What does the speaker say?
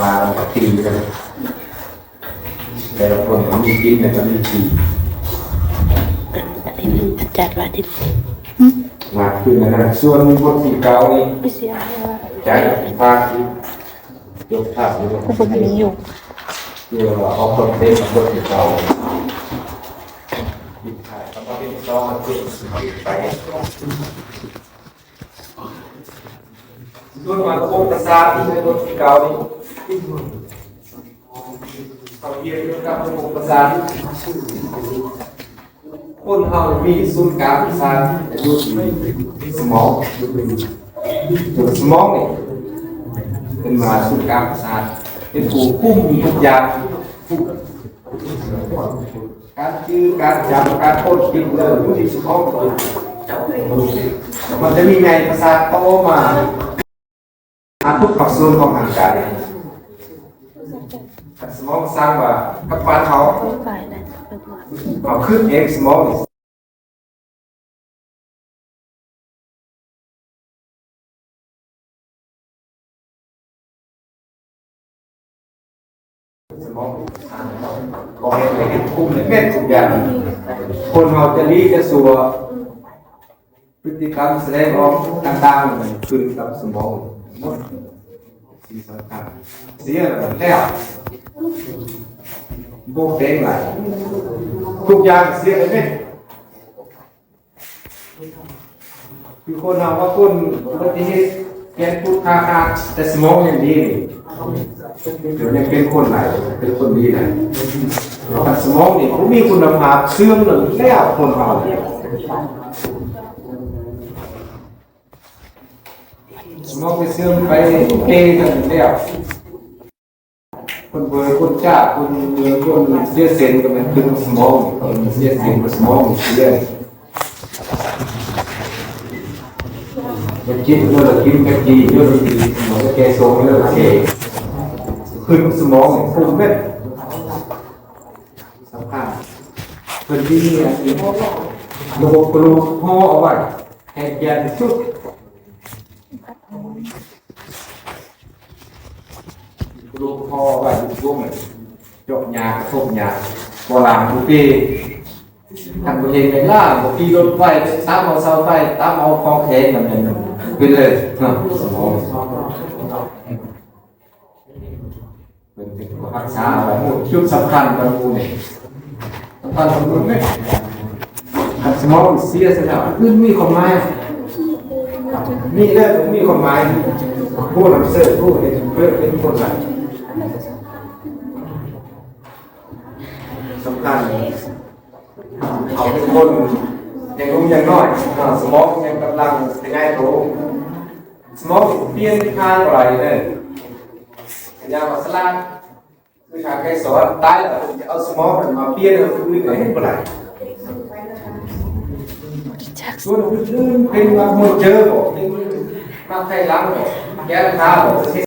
มาตีกันแต่ละคนก็มีกินแต่ก็มีตีอันนี้มันจัดว่าที่มาขึ้นนะส่วนพวกที่เก่านี่ ไม่เสียว่า ใจภาคที่ยกภาพยก ผมมีอยู่ เดี๋ยวเอาคนเต้นพวกที่เก่าหยิบถ่ายแล้วก็เป็นซ้อมมาเต้นไปส่วนมาโคตรศาสตร์ที่เป็นพวกที่เก่านี่เขาเรียนเรื่องการระบบประสาทคนเรามีศูนย์กลางประสาทอยู่ที่สมองตัวสมองนี่เป็นมาศูนย์กลางประสาทเป็นผู้คุมทุกอย่างการชื่อการจำการพูดกินเลยอยู่ที่สมองมันจะมีไงประสาทโตมาทุกส่วนของร่างกายสมองสร้างว่ากับบ้านเขา ฝ่ายนั้นเป็นว่า เอาขึ้นเองสมองสมองก็เห็นเห็นคุมในเม็ดทุกอย่างคนเราจะรีจะสัวพฤติกรรมแสดงออกต่างๆขึ้นกับสมองหมดสิ่งสำคัญเสียแล้วโบกเด้งไหลทุกอย่างเสียไปไหมคือคนเราว่าคนอุบัติเหตุแกนพูดคาแต่สมองยังดีเดี๋ยวยังเป็นคนไหนเป็นคนดีไหนแต่สมองนี่เขามีคุณภาพเสื่อมหรือแล้วคนเราสมองไปเสื่อมไปเกย์กันแล้วคนเบอร์คนจ้าคนเบอร์คนเสียเซนก็เป็นตึงสมองคนเสียเซนกับสมองเสียจะกินเมื่อกินกะทิเยอะดีสมองจะแกโซ่เยอะเกขึ้นสมองฟุ้งเม็ดสำคัญเป็นที่นี่ระบบกระดูกห่อเอาไว้ให้แกนสุดลูกพ่อว่าลูกพวกมันจบยาทบยาโบราณทุกปีทำตัวเองในล่าบางทีรถไฟตามเอาเสาไฟตามเอาคลองเทนแบบนี้เป็นเลยสมองเป็นรักษาอะไรหมดชุดสำคัญบางมูนี่สำคัญบางมูนี่สมองเสียสแล้วขึ้นมีความหมายมีเรื่องมีความหมายผู้นำเสนอผู้เห็นเพื่อเป็นคนไหนสำคัญเขาเป็นคนยังรู้ยังน้อยสมองยังกำลังเป็นไงโตสมองเปลี่ยนทางอะไรเนี่ยยามาสลาคือทางใครสอนตายแล้วจะเอาสมองมาเปลี่ยนเอาคือไหนเมื่อไหร่ส่วนอื่นเป็นมาหมดเจอบอกมาใครล้างบอกแก้ราคาบอก